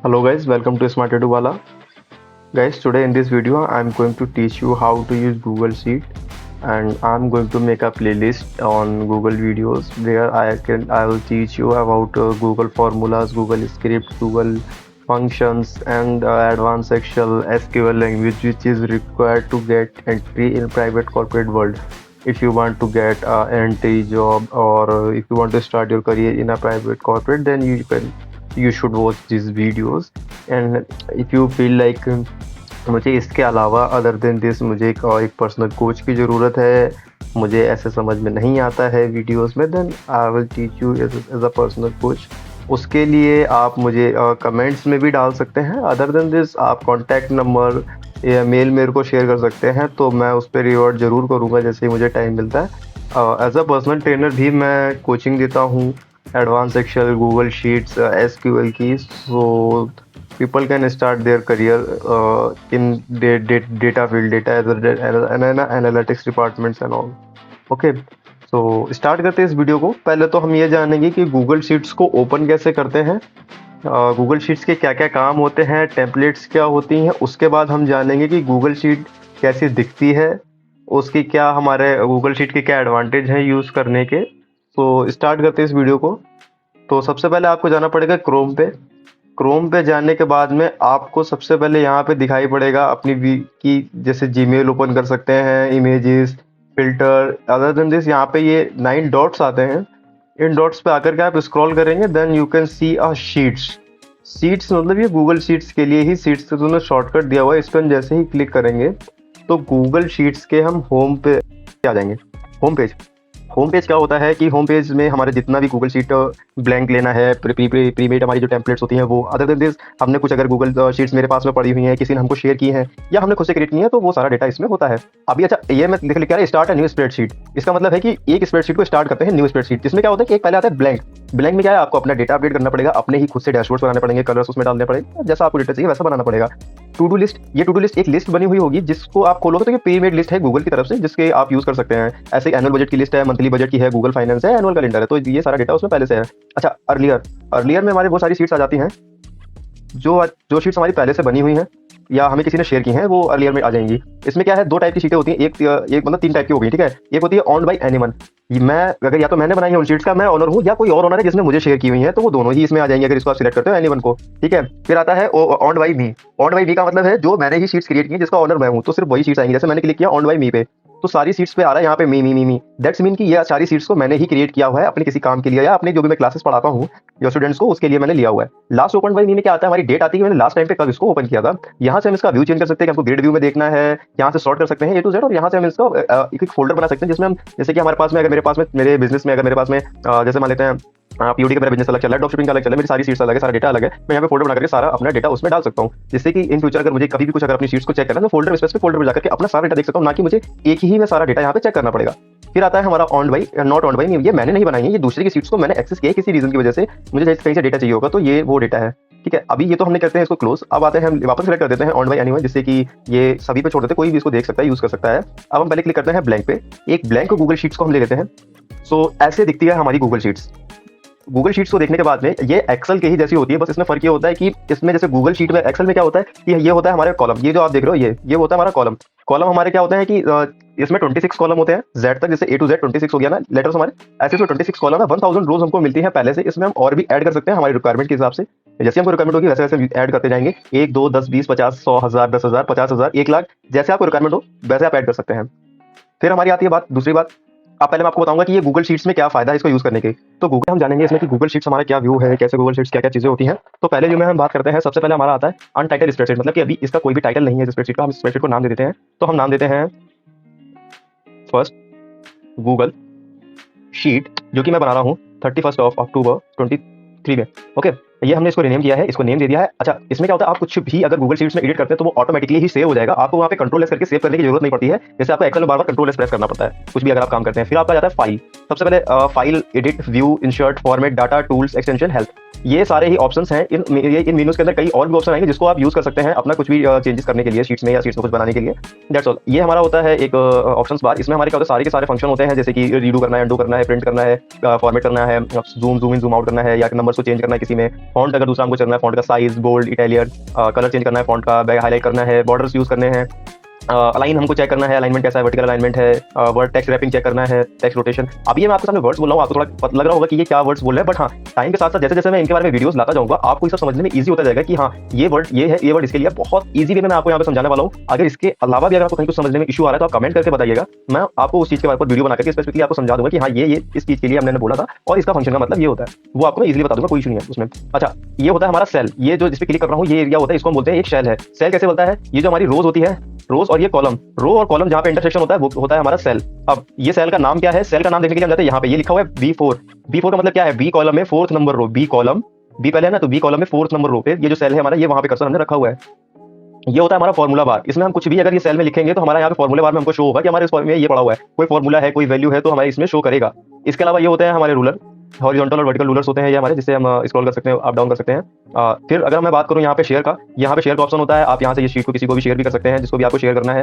Hello guys, welcome to Smart Edu Wala. Guys, today in this video I'm going to teach you how to use Google Sheet, and I'm going to make a playlist on Google videos where I will teach you about Google formulas, Google script, Google functions, and advanced Excel SQL language which is required to get entry in private corporate world. If you want to get entry job, or if you want to start your career in a private corporate, then you should watch these videos. And if you feel like मुझे इसके अलावा other than this मुझे एक personal coach की ज़रूरत है, मुझे ऐसे समझ में नहीं आता है वीडियोस में, then I will teach you as a personal coach. उसके लिए आप मुझे कमेंट्स में भी डाल सकते हैं। अदर देन दिस आप कॉन्टैक्ट नंबर या मेल मेरे को शेयर कर सकते हैं, तो मैं उस पर रिवॉर्ड ज़रूर करूँगा जैसे ही मुझे टाइम मिलता है। एज अ पर्सनल ट्रेनर भी मैं कोचिंग देता हूँ advance Excel, Google Sheets, SQL की। So people can start their career in data field, analytics departments and all. Okay, so start करते हैं इस वीडियो को। पहले तो हम ये जानेंगे कि गूगल शीट्स को ओपन कैसे करते हैं, गूगल शीट्स के क्या क्या काम होते हैं, टेम्पलेट्स क्या होती हैं। उसके बाद हम जानेंगे कि गूगल शीट कैसी दिखती है, उसकी क्या हमारे गूगल शीट के क्या एडवांटेज हैं यूज़ करने के। तो स्टार्ट करते हैं इस वीडियो को। तो सबसे पहले आपको जाना पड़ेगा क्रोम पे। क्रोम पे जाने के बाद में आपको सबसे पहले यहाँ पे दिखाई पड़ेगा अपनी की जैसे जीमेल ओपन कर सकते हैं, images, filter. Other than this यहाँ पे ये 9 डॉट्स आते हैं। इन डॉट्स पे आकर के आप स्क्रॉल करेंगे, then you can see a sheets. Sheets मतलब ये गूगल शीट्स के लिए ही शीट्स का उन्होंने शॉर्टकट दिया हुआ है। इस पर जैसे ही क्लिक करेंगे तो गूगल शीट्स के हम होम पे आ जाएंगे। होम पेज क्या होता है कि होम पेज में हमारे जितना भी गूगल शीट ब्लैंक लेना है, प्रीमेड हमारी जो टेम्पलेट्स होती हैं वो। अदर देन दिस हमने कुछ अगर गूगल शीट्स मेरे पास में पड़ी हुई हैं, किसी ने हमको शेयर की हैं या हमने खुद से क्रिएट की है, तो वो सारा डेटा इसमें होता है। अभी अच्छा, ये मैं लिख क्या है, स्टार्ट अ न्यू स्प्रेडशीट। इसका मतलब है कि एक स्प्रेडशीट को स्टार्ट करते हैं न्यू स्प्रेडशीट, जिसमें क्या होता है कि एक पहले आता है ब्लैंक। ब्लैंक में क्या है, आपको अपना डेटा अपडेट करना पड़ेगा, अपने ही खुद से डैशबोर्ड्स बनाने पड़ेंगे, कलर्स उसमें डालने पड़ेंगे, जैसा आपको डेटा चाहिए वैसा बनाना पड़ेगा। टू डू लिस्ट, ये टू डू लिस्ट एक लिस्ट बनी हुई होगी जिसको आप खोलोगे तो ये प्रीमेड लिस्ट है गूगल की तरफ से, जिसके आप यूज कर सकते हैं। ऐसे एनुअल बजट की लिस्ट है, मंथली बजट की है, गूगल फाइनेंस है, एनुअल कैलेंडर है, तो ये सारा डेटा उसमें पहले से है। अच्छा, अर्लियर में हमारे वो सारी शीट्स आ जाती हैं जो शीट्स हमारी पहले से बनी हुई हैं या हमें किसी ने शेयर की हैं, वो अर्लियर में आ जाएंगी। इसमें क्या है, 2 टाइप की शीटें होती हैं, एक मतलब 3 टाइप की हो गई, ठीक है। एक होती है ऑन बाय एनीवन, मैं अगर या तो मैंने बनाई है उन शीट्स का, मैं ऑनर हूँ, या कोई और ऑनर है जिसने मुझे शेयर की हुई है, तो वो दोनों ही इसमें आ जाएंगे अगर इसको आप सिलेक्ट करते हो एनीवन को, ठीक है। फिर आता है on by me. On by me का मतलब है जो मैंने ही शीट्स क्रिएट की, जिसका ऑनर मैं हूँ, तो सिर्फ वही शीट्स आएंगी। जैसे मैंने क्लिक किया ऑन बाय मी पे, तो सारी सीट्स पे आ रहा है यहाँ पे मी। दैट्स मीन कि ये सारी सीट्स को मैंने ही क्रिएट किया हुआ है अपने किसी काम के लिए, या अपने जो भी मैं क्लासेस पढ़ाता हूँ या स्टूडेंट्स को, उसके लिए मैंने लिया हुआ है। लास्ट ओपन बाय मी में क्या आता है, हमारी डेट आती है कि मैंने लास्ट टाइम पे कब इसको ओपन किया था। यहाँ से हम इसका व्यू चेंज कर सकते हैं कि हमको ग्रिड व्यू में देखना है, यहाँ से सॉर्ट कर सकते हैं ए टू जेड, और यहाँ से हम इसका एक फोल्डर बना सकते हैं जिसमें हम, जैसे कि हमारे पास में अगर मेरे बिजनेस में अगर मेरे पास में जैसे मान लेते हैं पीओडी का मेरा बिजनेस अलग चल रहा है, ड्रॉप शिपिंग का अलग चल रहा है, मेरी सारी सीट्स अलग है, सारा डेटा अलग है। मैं यहाँ पे फोल्डर बना करके सारा अपना डेटा उसमें डाल सकता हूँ, जिससे कि इन फ्यूचर अगर मुझे कभी भी कुछ अगर अपनी सीट्स को चेक करना है तो फोल्डर स्पेसिफिक फोल्डर पर जाकर के अपना सारा डेटा देख सकता हूँ, ना कि मुझे एक ही में सारा डेटा यहाँ पे चेक करना पड़ेगा। फिर आता है हमारा on by, not on by. ये मैंने नहीं बनाई है, ये दूसरे की सीट्स को मैंने एक्सेस किया है किसी रीजन की वजह से, मुझे कहीं से डेटा चाहिए होगा, तो ये वो डेटा है, ठीक है। अभी ये तो हमने करते हैं इसको क्लोज। अब आते हैं हम वापस सेलेक्ट कर देते हैं ऑन बाई एनीवन, जिससे कि ये सभी पे छोड़ देते हैं, कोई भी इसको देख सकता है, यूज कर सकता है। अब हम पहले क्लिक करते हैं ब्लैंक पे, एक ब्लैंक गूगल शीट्स को हम ले लेते हैं। सो ऐसे दिखती है हमारी गूगल शीट्स। गूगल शीट्स को देखने के बाद में ये एक्सेल के ही जैसी होती है, बस इसमें फर्क ये होता है कि इसमें जैसे गूगल शीट में, एक्सेल में क्या होता है कि ये होता है हमारे कॉलम, ये जो आप देख रहे हो ये होता है हमारा कॉलम हमारे क्या होते हैं कि इसमें 26 कॉलम होते हैं जेड तक, जैसे ए टू जेड 26 हो गया ना लेटर्स हमारे, ऐसे इसमें 26 कॉलम है। 1000 रोज हमको मिलती है पहले से, इसमें हम और भी ऐड कर सकते हैं हमारी रिक्वायरमेंट के हिसाब से। जैसे हमको रिक्वायरमेंट होगी वैसे वैसे ऐड करते जाएंगे, 1 2 10 20 50 100 1000 10,000 50,000 1 लाख, जैसे आपको रिक्वायरमेंट हो वैसे आप ऐड कर सकते हैं। फिर हमारी आती है बात, दूसरी बात, अब पहले मैं आपको बताऊंगा कि ये गूगल शीट्स में क्या फायदा है इसको यूज करने के। तो गूगल हम जानेंगे इसमें कि गूगल शीट्स हमारा क्या व्यू है, कैसे गूगल शीट्स क्या क्या चीजें होती हैं। तो पहले जो में हम बात करते हैं, सबसे पहले हमारा आता है अनटाइटल स्प्रेडशीट, मतलब कि अभी इसका कोई भी टाइटल नहीं है स्प्रेडशीट का, हम स्प्रेडशीट को नाम दे देते हैं। तो हम नाम देते हैं फर्स्ट गूगल शीट, जो कि मैं बना रहा हूँ 31 अक्टूबर 23 में। ओके, ये हमने इसको रिनेम किया है, इसको नेम दे दिया है। अच्छा, इसमें क्या होता है, आप कुछ भी अगर गूगल शीट्स में एडिट करते हैं तो वो ऑटोमेटिकली ही सेव हो जाएगा, आपको वहाँ पे कंट्रोल एस करके सेव करने की जरूरत नहीं पड़ती है, जैसे आपको एक्सेल में बार-बार कंट्रोल एस प्रेस करना पड़ता है कुछ भी अगर आप काम करते हैं। फिर आपका जाता है फाइल, सबसे पहले file, edit, view, insert, format, data, tools, extension, help. ये सारे ही ऑप्शंस हैं। इन मेन्यूज के अंदर कई और भी ऑप्शन आएंगे जिसको आप यूज कर सकते हैं अपना कुछ भी चेंजेस करने के लिए शीट्स में या शीट्स में कुछ बनाने के लिए। That's all. ये हमारा होता है एक ऑप्शंस बार। इसमें हमारे क्या होता है, सारे के सारे फंक्शन होते हैं, जैसे कि रीडू करना है, अंडू करना है, प्रिंट करना है, फॉर्मेट करना है, जूम इन जूम आउट करना है, या नंबर्स को चेंज करना है किसी में, फॉन्ट अगर दूसरा हमको चलना है, फॉन्ट का size, bold, Italian, colour change करना है, फॉन्ट का हाईलाइट करना है, बॉर्डर्स यूज करने हैं, अलाइन हमको चेक करना है, अलाइनमेंट कैसा है, वर्टिकल अलाइनमेंट है, वर्ड टेक्स्ट रैपिंग चेक करना है, टेक्स्ट रोटेशन। अब ये मैं आपके सामने वर्ड्स बोल रहा हूँ, आपको थोड़ा पता लग रहा होगा कि ये क्या वर्ड्स बोल रहे हैं, बट हाँ टाइम के साथ साथ जैसे जैसे मैं इनके बारे में वीडियोस लाता जाऊंगा आपको ये सब समझने में इजी होता जाएगा कि हाँ ये वर्ड ये है, ये वर्ड इसके लिए बहुत ईजी वे में मैं आपको यहाँ पे समझाने वाला हूँ। अगर इसके अलावा भी अगर आपको कहीं कुछ समझने में इशू आ रहा है तो आप कमेंट करके बताइएगा, मैं आपको उस चीज के बारे में वीडियो बना करके स्पेसिफिकली आपको समझा दूंगा कि हाँ ये इस चीज के लिए हमने बोला था और इसका फंक्शन का मतलब ये होता है, वो आपको मैं इजीली बता दूंगा, कोई इशू नहीं है उसमें। अच्छा, ये होता है हमारा सेल। ये जो जिस पे क्लिक कर रहा हूँ ये एरिया होता है, इसको हम बोलते हैं एक सेल है। सेल कैसे बनता है, ये जो हमारी रोज होती है, रोज और ये कॉलम, रो और कॉलम जहाँ पे इंटरसेक्शन होता है वो होता है हमारा सेल। अब ये सेल का नाम क्या है, सेल का नाम देखने के लिए हम जाते हैं यहाँ पे, ये लिखा हुआ है B4। B4 का मतलब क्या है, बी कॉलम में फोर्थ नंबर रो, बी कॉलम, बी पहले है ना, तो बी कॉलम में फोर्थ नंबर रो पे ये जो सेल है हमारा, ये वहां पे कर्सर हमने रखा हुआ है। ये होता है हमारा फॉर्मूला बार। इसमें हम कुछ भी अगर ये सेल में लिखेंगे तो हमारा यहाँ पे फॉर्मूला बार में हमको शो होगा कि हमारे इस में ये पड़ा हुआ है, कोई फॉर्मूला है, कोई वैल्यू है तो हमारे इसमें शो करेगा। इसके अलावा ये होते हैं हमारे रूलर, हॉरिजॉन्टल और वर्टिकल रूलर्स होते हैं ये हमारे, जिससे हम स्क्रॉल कर सकते हैं, अप डाउन कर सकते हैं। फिर अगर मैं बात करूं यहाँ पे शेयर का, यहाँ पे शेयर का ऑप्शन होता है, आप यहाँ से ये शीट को किसी को भी शेयर भी कर सकते हैं, जिसको भी आपको शेयर करना है।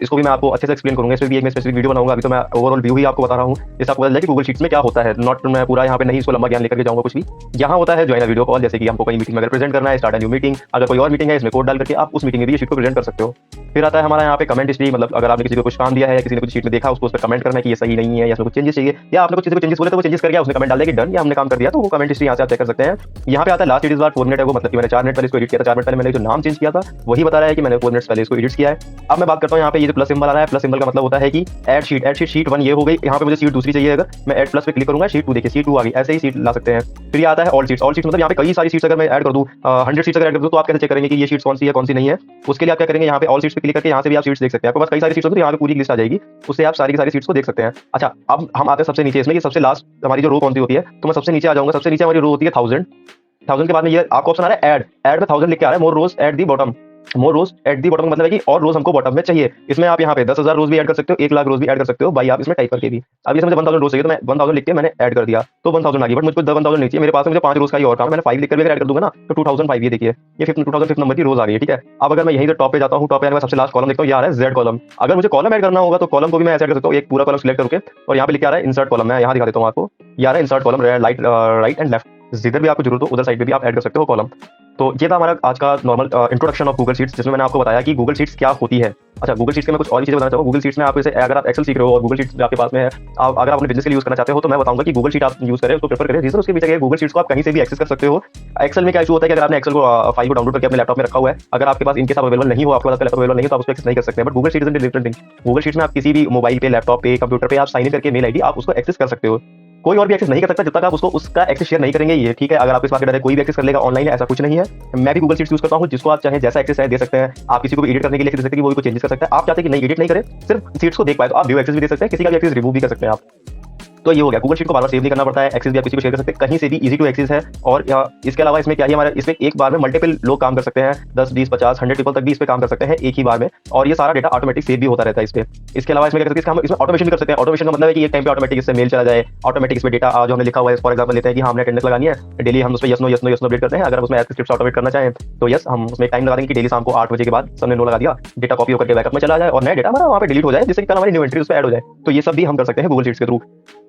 इसको भी मैं आपको अच्छे से एक्सप्लेन करूंगा, इस पर भी एक मैं स्पेसिफिक वीडियो बनाऊंगा। अभी तो मैं ओवरऑल व्यू ही आपको बता रहा हूँ, जिससे आपको पता चले कि गूगल शीट्स में क्या होता है। नॉट मैं पूरा यहाँ पे नहीं इसको लंबा ज्ञान लेकर के जाऊंगा कुछ भी। यहाँ होता है ज्वाइन वीडियो कॉल, जैसे कि हमको कहीं मीटिंग में अगर प्रेजेंट करना है, स्टार्ट अ न्यू मीटिंग, अगर कोई और मीटिंग है इसमें कोड डाल करके आप उस मीटिंग में भी ये शीट को प्रेजेंट कर सकते हो। फिर आता है हमारा यहाँ पे कमेंट हिस्ट्री, मतलब अगर आपने किसी को कुछ काम दिया है या किसी ने कुछ शीट में देखा उसको उस पर कमेंट करना है कि ये सही नहीं है या इसमें कुछ चेंजेस चाहिए, या आपने कुछ चीज़ को चेंजेस बोले तो वो चेंजेस करके उसने कमेंट डाल दिया कि डन, या हमने काम कर दिया, तो वो कमेंट हिस्ट्री यहाँ से आप चेक कर सकते हैं। यहाँ पे आता है लास्ट एडिट बार 4 मिनट है वो, मतलब कि मैंने 4 मिनट पहले इसको एडिट किया था, 4 मिनट पहले मैंने जो नाम चेंज किया था वही बता रहा है कि मैंने 4 मिनट पहले इसको एडिट किया है। अब मैं बात करता हूँ यहाँ पे ये जो प्लस सिंबल आ रहा है, प्लस सिंबल का मतलब होता है कि ऐड शीट 1 ये हो गई। यहाँ पे मुझे शीट दूसरी चाहिए, अगर मैं ऐड प्लस पे क्लिक करूंगा शीट 2 देखिए शीट 2 आ गई, ऐसे ही शीट ला सकते हैं। फिर ये आता है ऑल शीट्स मतलब यहाँ पे कई सारी शीट्स अगर मैं ऐड कर दूँ, 100 शीट्स अगर ऐड कर दूँ तो आप कैसे चेक करेंगे कि ये शीट्स कौन सी है कौन सी नहीं है। उसके लिए आप क्या करेंगे, यहाँ पे ऑल शीट्स पे क्लिक करके यहाँ से भी आप शीट्स देख सकते हैं। आपके पास कई सारी शीट्स होती है, यहाँ पे पूरी लिस्ट आ जाएगी, उससे आप सारी की सारी शीट्स को देख सकते हैं। अच्छा, अब हम आते हैं सबसे नीचे इसमें कि सबसे लास्ट हमारी जो रो कौन सी होती है, तो मैं सबसे नीचे आ जाऊंगा। सबसे नीचे हमारी रो होती है 1000 के बाद में ये आपको ऑप्शन आ रहा है ऐड में 1000 लिख के आ रहा है, more rose at the bottom. More rose at the bottom मतलब है कि और रोज हमको बॉटम में चाहिए। इसमें आप यहाँ पे 10,000 रोज भी ऐड कर सकते हो, 1 लाख रोज भी ऐड कर सकते हो भाई आप इसमें टाइप करके भी। अब इसमें मुझे 1000 रोज चाहिए तो मैं 1000 लिख के मैंने ऐड कर दिया तो 1000 आ गई, बट मुझको 1000 नहीं चाहिए, मेरे पास में मुझे 5 रोज का ही और काम, मैंने 5 लिख कर भी ऐड कर दूंगा ना तो 2005 ये देखिए ये 2005 नंबर की रोज आ गई है। ठीक है, अब अगर मैं यहीं से टॉप पे जाता हूँ, टॉप पे मैं सबसे लास्ट कॉलम देखता हूँ, यार है जेड कॉलम। अगर मुझे कॉलम ऐड करना होगा तो कॉलम को भी मैं ऐसे ऐड कर सकता हूँ, एक पूरा कॉलम सिलेक्ट करके, और यहाँ पे लिखा आ रहा है इंसर्ट कॉलम। मैं यहाँ दिखा देता हूँ आपको, यार है insert column, right and left, जिधर भी आपको जरूरत हो उधर साइड पे भी आप ऐड कर सकते हो कॉलम। तो ये था हमारा आज का normal introduction of Google sheets, जिसमें मैंने आपको बताया कि गूगल शीट्स क्या होती है। अच्छा, गूगल शीट्स के मैं कुछ और चीजें बताना चाहूँगा। गूगल शीट्स में आप जैसे अगर आप एक्सेल सीख रहे हो और गूगल शीट्स आपके पास में है, आप अगर अपने बिजनेस के लिए यूज करना चाहते हो तो मैं बताऊंगा कि गूगल शीट आप यूज करें, उसको प्रेफर करें। रीजन उसके पीछे गूगल शीट्स को आप कहीं से भी एक्सेस कर सकते हो। एक्सेल में क्या इशू होता है कि अगर आपने एक्सेल को फाइल को डाउनलोड करके अपने लैपटॉप में रखा हुआ है, अगर आपके पास इनके साथ अवेलेबल नहीं हो, आपके पास लैपटॉप अवेलेबल नहीं हो तो आप उसको एक्सेस नहीं कर सकते। But Google sheet is a different thing. Google sheets में आप किसी भी मोबाइल पे, लैपटॉप पे, कंप्यूटर पे आप साइन इन करके मेल आईडी आप उसको एक्सेस कर सकते हो। कोई और भी एक्सेस नहीं कर सकता जब तक आप उसको उसका एक्सेस शेयर नहीं करेंगे। ये ठीक है, अगर आपके पास कोई भी एक्सेस कर लेगा ऑनलाइन है, ऐसा कुछ नहीं है। मैं भी गूगल शीट्स यूज करता हूँ, जिसको आप चाहे जैसा एक्सेस है दे सकते हैं। आप किसी को भी एडिट करने के लिए दे सकते हैं, वो भी चेंजेस कर सकते हैं। आप चाहते हैं कि नहीं एडिट नहीं करें, सिर्फ शीट्स को देख पाए तो आप व्यू एक्सेस भी दे सकते हैं, किसी का भी एक्सेस रिमूव भी कर सकते हैं आप। तो ये हो गया, गूगल शीट को बार बार सेव नहीं करना पड़ता है, एक्सेस भी आप किसी को शेयर कर सकते हैं, कहीं से भी इजी टू एक्सेस है। और इसके अलावा इसमें क्या है, हमारे इसमें एक बार में मल्टीपल लोग काम कर सकते हैं, 10, 20, 50, 100 पीपल तक भी इस पे काम कर सकते हैं एक ही बार में, और ये सारा डेटा ऑटोमेटिक सेव भी होता रहता है इस पे। इसके अलावा इसमें क्या कर सकते हैं, हम इसमें ऑटोमेशन भी कर सकते हैं। ऑटोमेशन का मतलब है कि एक टाइम पे ऑटोमेटिक इससे मेल चला जाए, ऑटोमेटिक इसमें डेटा जो हमने लिखा हुआ है, फॉर एग्जांपल लेते हैं कि हमने अटेंडेंस लगानी है डेली, हम उस पे यस नो अपडेट करते हैं। अगर उसमें स्क्रिप्ट ऑटोमेट करना चाहें तो यस, हम उसमें टाइम लगा देंगे कि डेली शाम को 8 बजे के बाद सबने नो लगा दिया, डेटा कॉपी होकर के बैकअप में चला जाए और नया डेटा हमारा वहाँ पे डिलीट हो जाए, जिससे कि कल हमारी न्यू एंट्री उस पे ऐड हो जाए। तो ये सब भी हम कर सकते हैं गूगल शीट्स के थ्रू।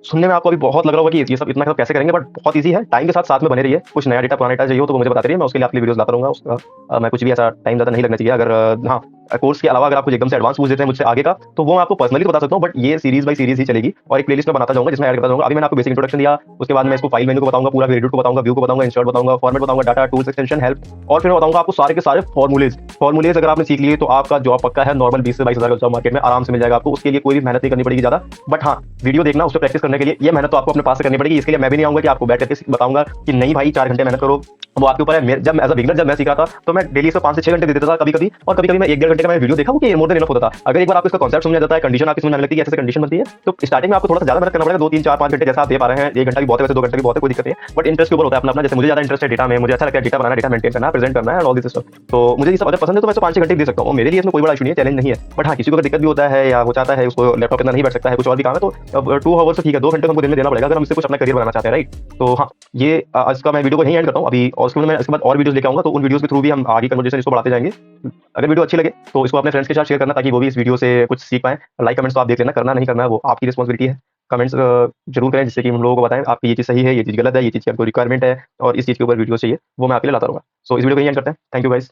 सुनने में आपको अभी बहुत लग रहा होगा कि ये सब इतना सब कैसे करेंगे, बट बहुत ईजी है। टाइम के साथ में बने रहिए, कुछ नया डेटा पुराना डेटा चाहिए हो तो मुझे बताते रहिए, मैं उसके लिए आपके वीडियोस लाता रहूंगा। उसका मैं कुछ भी ऐसा टाइम ज़्यादा नहीं लगना चाहिए। अगर हाँ, कोर्स के अलावा अगर आपको एकदम से एडवांस पूछ देते हैं मुझसे आगे का, तो वो मैं आपको पर्सनली तो बता सकता हूँ, बट ये सीरीज बाय सीरीज ही चलेगी और एक प्लेलिस्ट में बनाता जाऊंगा जिसमें ऐड करता जाऊंगा। अभी मैंने आपको बेसिक इंट्रोडक्शन दिया, उसके बाद मैं इसको फाइल मेनू को बताऊंगा, पूरा एडिट को बताऊंगा, व्यू को बताऊंगा, इंसर्ट बताऊंगा, फॉर्मेट बताऊंगा, डाटा, टूल्स, एक्सटेंशन, हेल्प, और फिर बताऊंगा आपको सारे के सारे फॉर्मूलेज अगर आपने सीख लिए तो आपका जॉब पक्का है। नॉर्मल 20 से 22 हज़ार का जॉब मार्केट में आराम से मिल जाएगा आपको। उसके लिए कोई भी मेहनत नहीं करनी पड़ेगी ज्यादा, बट हाँ वीडियो देखना, उस पर प्रैक्टिस करने के लिए ये मेहनत तो आपको अपने पास से करनी पड़ेगी। इसके लिए मैं भी नहीं आऊंगा कि आपको बैठ करके बताऊंगा कि नहीं भाई 4 घंटे मेहनत करो वो आपके ऊपर है। जब एज अ बिगनर जब मैं सीख रहा था तो मैं डेली इसको 5 से 6 घंटे दे देता था कभी कभी, और कभी कभी मैं 1 1.5 घंटे का मैं वीडियो देखा, वो कि मोर देन इनफ होता था। अगर एक बार आपको इसका कॉन्सेप्ट समझ आ जाता है, कंडीशन आपकी समझ आने लगती है कि ऐसे कंडीशन बनती है, तो स्टार्टिंग में आपको थोड़ा सा ज्यादा मेहनत करना पड़ेगा, 2 3 4 5 घंटे जैसा आप दे पा रहे हैं। 1 घंटा भी बहुत है वैसे, 2 घंटे भी बहुत है, कोई दिक्कत नहीं है, बट इंटरेस्ट के ऊपर होता है अपना अपना। जैसे मुझे ज्यादा इंटरेस्ट है डेटा में, मुझे अच्छा लगता है डेटा बनाना, डेटा मेंटेन करना, प्रेजेंट करना है, ऑल दिस स्टफ। तो मुझे ये सब अगर पसंद है तो मैं इसको 5 6 घंटे दे सकता हूँ, मेरे लिए इसमें कोई बड़ा इशू नहीं है, चैलेंज नहीं है। बट हाँ, किसी को अगर दिक्कत भी होता है या वो चाहता है उसको लैपटॉप के अंदर नहीं बैठ सकता है, कुछ और भी काम है, तो अब 2 आवर्स तो ठीक है, 2 घंटे हमको दिन में देना पड़ेगा अगर हम इससे कुछ अपना करियर बनाना चाहते हैं, राइट। तो हाँ, ये आज का मैं वीडियो को यहीं एंड करता हूँ अभी, और उसके बाद मैं इसके बाद और वीडियोस लेके आऊंगा, तो उन वीडियोस के थ्रू भी हम आगे कन्वर्सेशन इसको बढ़ाते जाएंगे। अगर वीडियो अच्छी लगे तो इसको अपने फ्रेंड्स के साथ शेयर करना, ताकि वो भी इस वीडियो से कुछ सीख पाएं। लाइक कमेंट्स तो आप देख लेना, करना नहीं करना है वो आपकी रिस्पॉन्सिबिलिटी है। कमेंट्स जरूर करें, जिससे कि हम लोगों को बताएं आपकी ये चीज़ सही है, ये चीज़ गलत है, ये चीज़ की आपको रिक्वायरमेंट है, और इस चीज़ के ऊपर वीडियो चाहिए, वो मैं आपके लिए लाता रहूंगा। सो इस वीडियो को यहीं एंड करते हैं। Thank you guys.